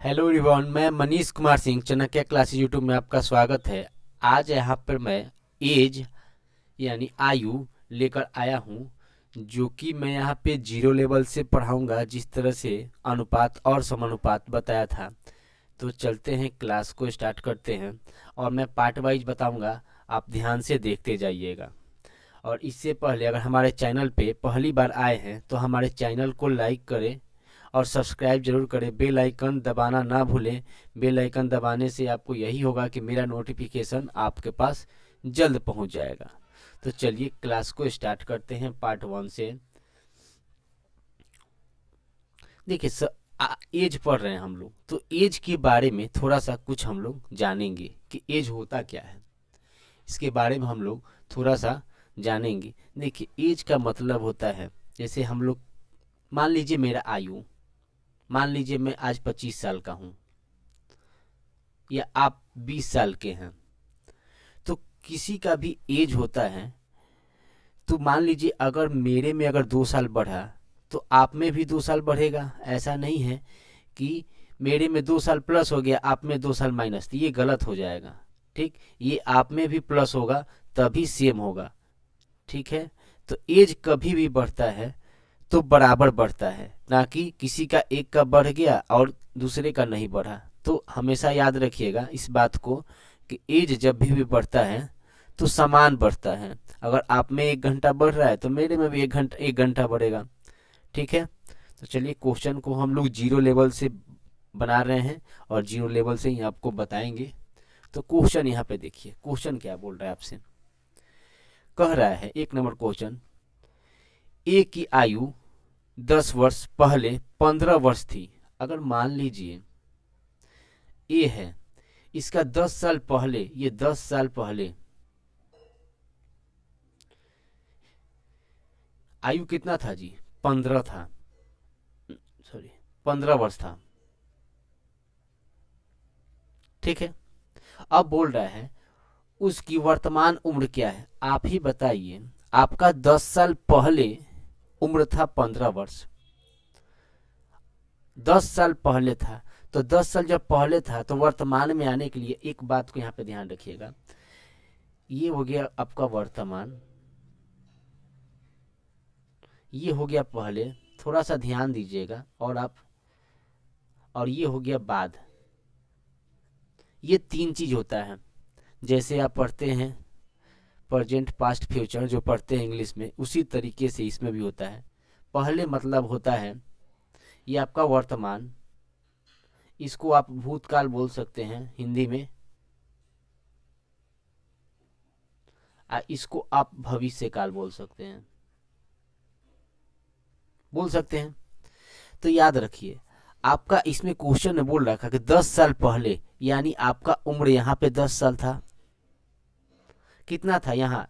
Hello everyone, मैं Manish Kumar Singh Chanakya classes YouTube में आपका स्वागत है। आज यहाँ पर मैं एज यानी आयु लेकर आया हूँ, जो कि मैं यहाँ पे जीरो लेवल से पढ़ाऊँगा, जिस तरह से अनुपात और समानुपात बताया था। तो चलते हैं, क्लास को स्टार्ट करते हैं और मैं पार्ट वाइज बताऊँगा, आप ध्यान से देखते जाइएगा। और इससे पहले अगर हमारे चैनल पे पहली बार आए हैं तो हमारे चैनल को लाइक करें और सब्सक्राइब जरूर करें। बेल आइकन दबाना ना भूलें। बेल आइकन दबाने से आपको यही होगा कि मेरा नोटिफिकेशन आपके पास जल्द पहुंच जाएगा। तो चलिए क्लास को स्टार्ट करते हैं पार्ट 1 से। देखिए एज पढ़ रहे हैं हम लोग, तो एज के बारे में थोड़ा सा कुछ हम लोग जानेंगे कि एज होता क्या है। इसके बारे में हम लोग थोड़ा सा जानेंगे। देखिए एज का मतलब होता है, जैसे हम लोग मान लीजिए मेरा आयु, मान लीजिए मैं आज 25 साल का हूँ या आप 20 साल के हैं, तो किसी का भी एज होता है। तो मान लीजिए अगर मेरे में अगर 2 साल बढ़ा तो आप में भी 2 साल बढ़ेगा। ऐसा नहीं है कि मेरे में 2 साल प्लस हो गया, आप में 2 साल माइनस, तो ये गलत हो जाएगा। ठीक, ये आप में भी प्लस होगा तभी सेम होगा। ठीक है, तो एज कभी भी बढ़ता है तो बराबर बढ़ता है, ना कि किसी का एक का बढ़ गया और दूसरे का नहीं बढ़ा। तो हमेशा याद रखिएगा इस बात को कि एज जब भी बढ़ता है तो समान बढ़ता है। अगर आप में 1 घंटा बढ़ रहा है तो मेरे में भी 1 घंटा बढ़ेगा। ठीक है, तो चलिए क्वेश्चन को हम लोग जीरो लेवल से बना रहे हैं और जीरो लेवल से ही आपको बताएंगे। तो क्वेश्चन यहाँ पे देखिए, क्वेश्चन क्या बोल रहा है आपसे। कह रहा है 1 नंबर क्वेश्चन, ए की आयु 10 वर्ष पहले 15 वर्ष थी। अगर मान लीजिए ए है, इसका 10 साल पहले, ये 10 साल पहले आयु कितना था जी? 15 था, सॉरी 15 वर्ष था। ठीक है, अब बोल रहा है उसकी वर्तमान उम्र क्या है। आप ही बताइए, आपका 10 साल पहले उम्र था 15 वर्ष, 10 साल पहले था। तो 10 साल जब पहले था तो वर्तमान में आने के लिए एक बात को यहाँ पे ध्यान रखिएगा, ये हो गया आपका वर्तमान, ये हो गया पहले, थोड़ा सा ध्यान दीजिएगा, और ये हो गया बाद। ये 3 चीज होता है। जैसे आप पढ़ते हैं प्रेजेंट पास्ट फ्यूचर, जो पढ़ते हैं इंग्लिश में, उसी तरीके से इसमें भी होता है। पहले मतलब होता है ये आपका वर्तमान, इसको आप भूतकाल बोल सकते हैं हिंदी में, इसको आप भविष्य काल बोल सकते हैं, तो याद रखिए आपका इसमें क्वेश्चन में बोल रखा कि 10 साल पहले, यानी आपका उम्र यहाँ पे 10 साल था। कितना था यहाँ?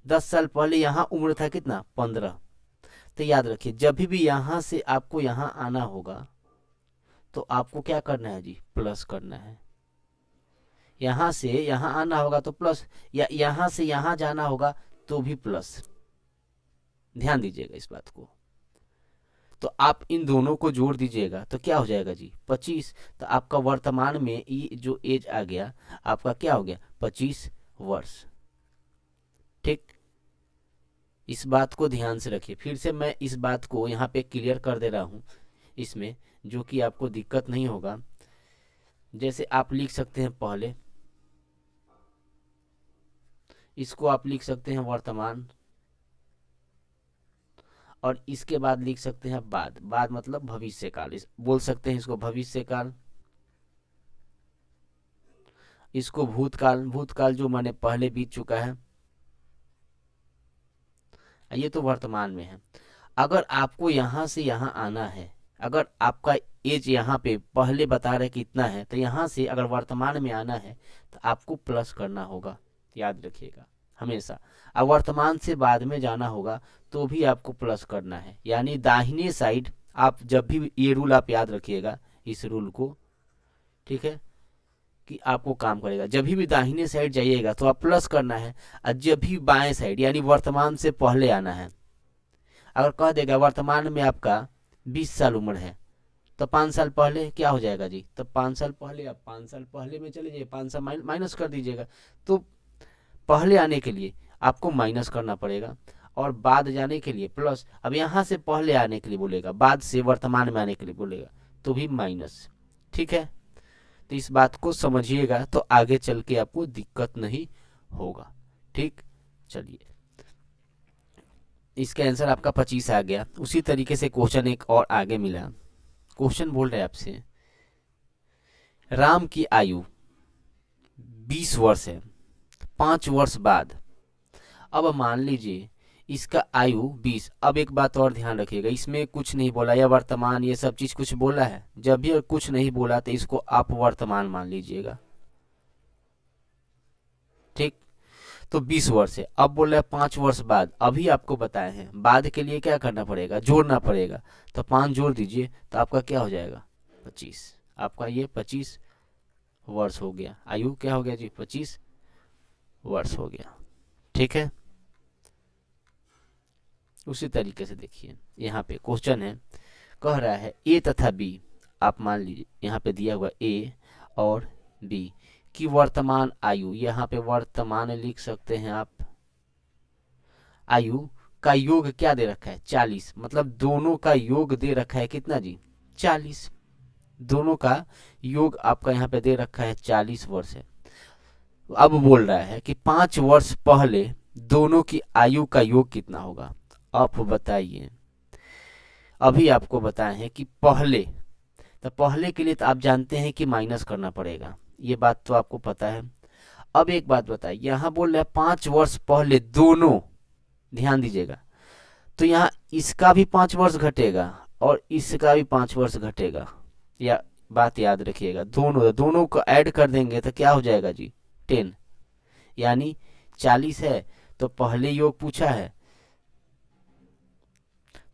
10 साल पहले यहाँ उम्र था कितना? 15। तो याद रखिए जब भी यहाँ से आपको यहाँ आना होगा तो आपको क्या करना है जी? प्लस करना है। यहाँ से यहाँ आना होगा तो प्लस, या यहाँ से यहाँ जाना होगा तो भी प्लस। ध्यान दीजिएगा इस बात को। तो आप इन दोनों को जोड़ दीजिएगा तो क्या हो जाएगा जी? 25। तो आपका वर्तमान में ये जो एज आ गया, आपका क्या हो गया? 25 वर्ष। ठीक, इस बात को ध्यान से रखिए। फिर से मैं इस बात को यहाँ पे क्लियर कर दे रहा हूँ इसमें, जो कि आपको दिक्कत नहीं होगा। जैसे आप लिख सकते हैं पहले, इसको आप लिख सकते हैं वर्तमान, और इसके बाद लिख सकते हैं बाद। बाद मतलब भविष्य काल, बोल सकते हैं इसको भविष्य काल। इसको भूतकाल, भूतकाल जो माने पहले बीत चुका है। ये तो वर्तमान में है। अगर आपको यहाँ से यहाँ आना है, अगर आपका एज यहाँ पे पहले बता रहे कि इतना है, तो यहाँ से अगर वर्तमान में आना है तो आपको प्लस करना होगा। याद रखिएगा हमेशा। अब वर्तमान से बाद में जाना होगा तो भी आपको प्लस करना है, यानी दाहिने साइड। आप जब भी, ये रूल आप याद रखिएगा, इस रूल को, ठीक है, कि आपको काम करेगा। जब भी दाहिने साइड जाइएगा तो आप प्लस करना है, और जब भी बाएं साइड यानी वर्तमान से पहले आना है। अगर कह देगा वर्तमान में आपका 20 साल उम्र है, तो 5 साल पहले क्या हो जाएगा जी, तो 5 साल पहले, आप 5 साल पहले में चले जाइए, 5 साल माइनस कर दीजिएगा। तो पहले आने के लिए आपको माइनस करना पड़ेगा, और बाद जाने के लिए प्लस। अब यहाँ से पहले आने के लिए बोलेगा, बाद से वर्तमान में आने के लिए बोलेगा तो भी माइनस। ठीक है, तो इस बात को समझिएगा तो आगे चल के आपको दिक्कत नहीं होगा। ठीक, चलिए इसका आंसर आपका 25 आ गया। उसी तरीके से क्वेश्चन एक और आगे मिला। क्वेश्चन बोल रहे हैं आपसे, राम की आयु 20 वर्ष है, 5 वर्ष बाद। अब मान लीजिए इसका आयु 20। अब एक बात और ध्यान रखिएगा, इसमें कुछ नहीं बोला या वर्तमान ये सब चीज कुछ बोला है, जब भी कुछ नहीं बोला तो इसको आप वर्तमान मान लीजिएगा। ठीक, तो 20 वर्ष है। अब बोल रहा है 5 वर्ष बाद। अभी आपको बताए हैं बाद के लिए क्या करना पड़ेगा, जोड़ना पड़ेगा। तो 5 जोड़ दीजिए तो आपका क्या हो जाएगा, 25। आपका ये 25 वर्ष हो गया, आयु क्या हो गया जी, 25 वर्ष हो गया। ठीक है, उसी तरीके से देखिए यहाँ पे क्वेश्चन है, कह रहा है ए तथा बी। आप मान लीजिए यहाँ पे दिया हुआ ए और बी की वर्तमान आयु, यहाँ पे वर्तमान लिख सकते हैं आप, आयु का योग क्या दे रखा है, 40। मतलब दोनों का योग दे रखा है कितना जी, 40। दोनों का योग आपका यहाँ पे दे रखा है 40 वर्ष है। अब बोल रहा है कि 5 वर्ष पहले दोनों की आयु का योग कितना होगा। आप बताइए, अभी आपको बताए हैं कि पहले, तो पहले के लिए तो आप जानते हैं कि माइनस करना पड़ेगा, ये बात तो आपको पता है। अब एक बात बताइए, यहाँ बोल रहा है 5 वर्ष पहले दोनों, ध्यान दीजिएगा, तो यहाँ इसका भी 5 वर्ष घटेगा और इसका भी 5 वर्ष घटेगा। या बात याद रखिएगा, दोनों को ऐड कर देंगे तो क्या हो जाएगा जी, 10। यानी 40 है तो पहले योग पूछा है,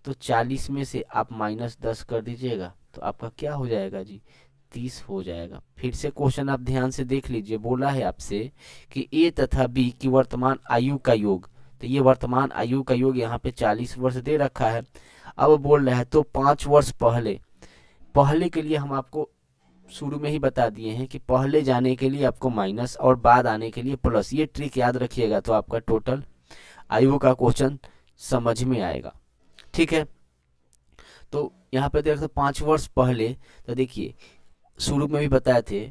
तो 40 में से आप -10 कर दीजिएगा तो आपका क्या हो जाएगा जी, 30 हो जाएगा। फिर से क्वेश्चन आप ध्यान से देख लीजिए, बोला है आपसे कि ए तथा बी की वर्तमान आयु का योग, तो ये वर्तमान आयु का योग यहाँ पे 40 वर्ष दे रखा है। अब बोल रहा है तो 5 वर्ष पहले, पहले के लिए हम आपको शुरू में ही बता दिए हैं कि पहले जाने के लिए आपको माइनस और बाद आने के लिए प्लस। ये ट्रिक याद रखिएगा तो आपका टोटल आयु का क्वेश्चन समझ में आएगा। ठीक है, तो यहाँ पे देख सकते 5 वर्ष पहले, तो देखिए शुरू में भी बताए थे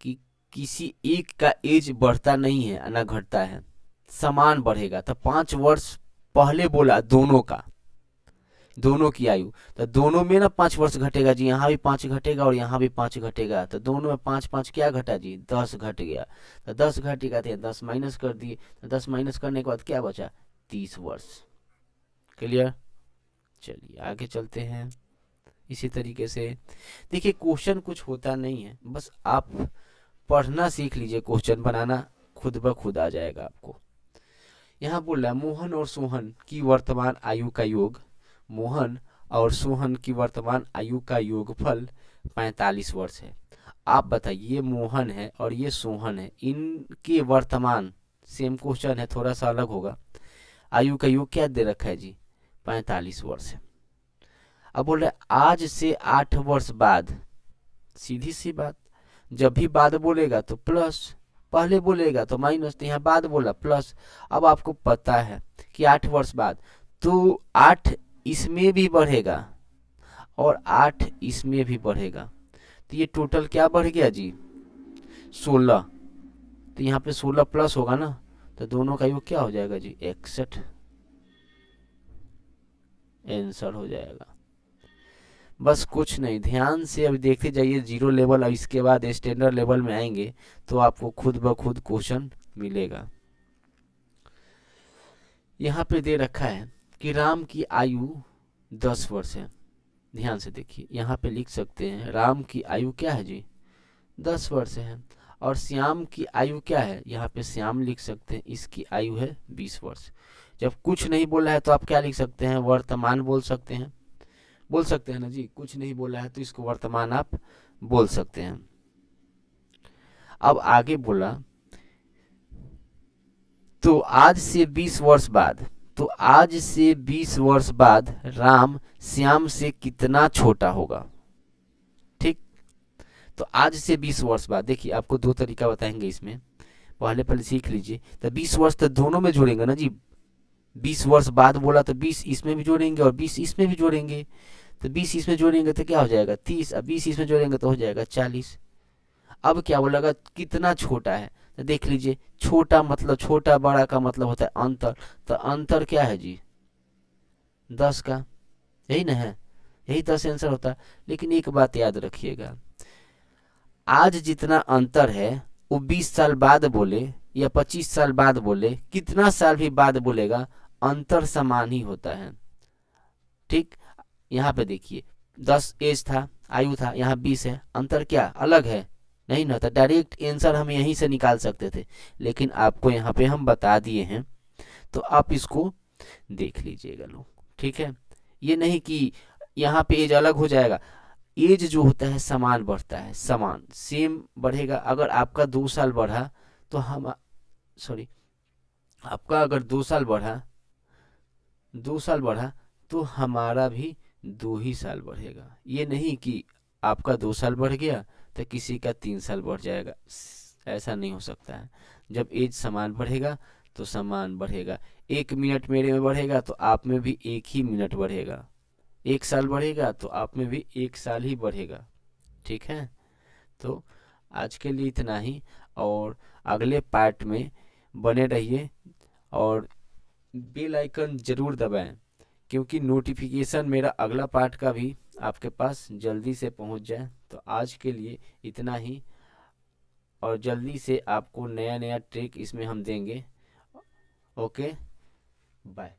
कि किसी एक का एज बढ़ता नहीं है ना घटता है, समान बढ़ेगा। तो 5 वर्ष पहले बोला दोनों का, दोनों की आयु, तो दोनों में ना 5 वर्ष घटेगा जी, यहाँ भी 5 घटेगा और यहाँ भी 5 घटेगा। तो दोनों में 5 5 क्या घटा जी, 10 घट गया। तो 10 घटेगा तो 10 माइनस कर दिए, तो 10 माइनस करने के बाद क्या बचा, 30 वर्ष। क्लियर, चलिए आगे चलते हैं। इसी तरीके से देखिए क्वेश्चन कुछ होता नहीं है, बस आप पढ़ना सीख लीजिए, क्वेश्चन बनाना खुद ब खुद आ जाएगा आपको। यहाँ बोल रहा है मोहन और सोहन की वर्तमान आयु का योग, मोहन और सोहन की वर्तमान आयु का योगफल 45 वर्ष है। आप बताइए, ये मोहन है और ये सोहन है, इनके वर्तमान, सेम क्वेश्चन है थोड़ा सा अलग होगा, आयु का योग क्या दे रखा है जी, 45 वर्ष है। अब बोल रहे आज से 8 वर्ष बाद, सीधी सी बात, जब भी बाद बोलेगा तो प्लस, पहले बोलेगा तो माइनस, तो यहाँ बाद बोला प्लस। अब आपको पता है कि 8 वर्ष बाद, तो 8 इसमें भी बढ़ेगा और 8 इसमें भी बढ़ेगा, तो ये टोटल क्या बढ़ गया जी, 16। तो यहाँ पे 16 प्लस होगा ना, तो दोनों का योग क्या हो जाएगा जी, 61 आंसर हो जाएगा। बस कुछ नहीं, ध्यान से अब देखते जाइए जीरो लेवल, अब इसके बाद स्टैंडर्ड लेवल में आएंगे तो आपको खुद ब खुद क्वेश्चन मिलेगा। यहाँ पे दे रखा है कि राम की आयु 10 वर्ष है। ध्यान से देखिए, यहाँ पे लिख सकते हैं राम की आयु क्या है जी, 10 वर्ष है। और श्याम की आयु क्या है, यहाँ पे श्याम लिख सकते हैं, इसकी आयु है 20 वर्ष। जब कुछ नहीं बोला है तो आप क्या लिख सकते हैं, वर्तमान बोल सकते हैं, बोल सकते हैं ना जी, कुछ नहीं बोला है तो इसको वर्तमान आप बोल सकते हैं। अब आगे बोला तो आज से 20 वर्ष बाद, तो आज से 20 वर्ष बाद राम श्याम से कितना छोटा होगा। तो आज से 20 वर्ष बाद देखिए, आपको दो तरीका बताएंगे इसमें, पहले सीख लीजिए। तो 20 वर्ष तो दोनों में जोड़ेंगे ना जी, 20 वर्ष बाद बोला तो 20 इसमें भी जोड़ेंगे और 20 इसमें भी जोड़ेंगे। तो 20 इसमें जोड़ेंगे तो क्या हो जाएगा 30, अब 20 इसमें जोड़ेंगे तो हो जाएगा 40। अब क्या बोलेगा कितना छोटा है, तो देख लीजिए, छोटा मतलब छोटा, बड़ा का मतलब होता है अंतर। तो अंतर क्या है जी 10 का, यही ना है, यही 10 आंसर होता है। लेकिन एक बात याद रखिएगा, आज जितना अंतर है वो 20 साल बाद बोले या 25 साल बाद बोले, कितना साल भी बाद बोलेगा, अंतर समान ही होता है। ठीक, यहाँ पे देखिए 10 एज था, आयु था, यहाँ 20 है, अंतर क्या अलग है नहीं ना, तो डायरेक्ट आंसर हम यहीं से निकाल सकते थे, लेकिन आपको यहाँ पे हम बता दिए हैं, तो आप इसको देख लीजिएगा लोग। ठीक है, ये नहीं कि यहाँ पे एज अलग हो जाएगा, एज जो होता है समान बढ़ता है, समान सेम बढ़ेगा। अगर आपका 2 साल बढ़ा तो हम, सॉरी, आपका अगर 2 साल बढ़ा, 2 साल बढ़ा तो हमारा भी 2 ही साल बढ़ेगा। ये नहीं कि आपका 2 साल बढ़ गया तो किसी का 3 साल बढ़ जाएगा, ऐसा नहीं हो सकता है। जब एज समान बढ़ेगा तो समान बढ़ेगा। 1 मिनट मेरे में बढ़ेगा तो आप में भी 1 ही मिनट बढ़ेगा, 1 साल बढ़ेगा तो आप में भी 1 साल ही बढ़ेगा। ठीक है, तो आज के लिए इतना ही, और अगले पार्ट में बने रहिए और बेल आइकन जरूर दबाएं, क्योंकि नोटिफिकेशन मेरा अगला पार्ट का भी आपके पास जल्दी से पहुंच जाए। तो आज के लिए इतना ही, और जल्दी से आपको नया नया ट्रिक इसमें हम देंगे। Okay, bye.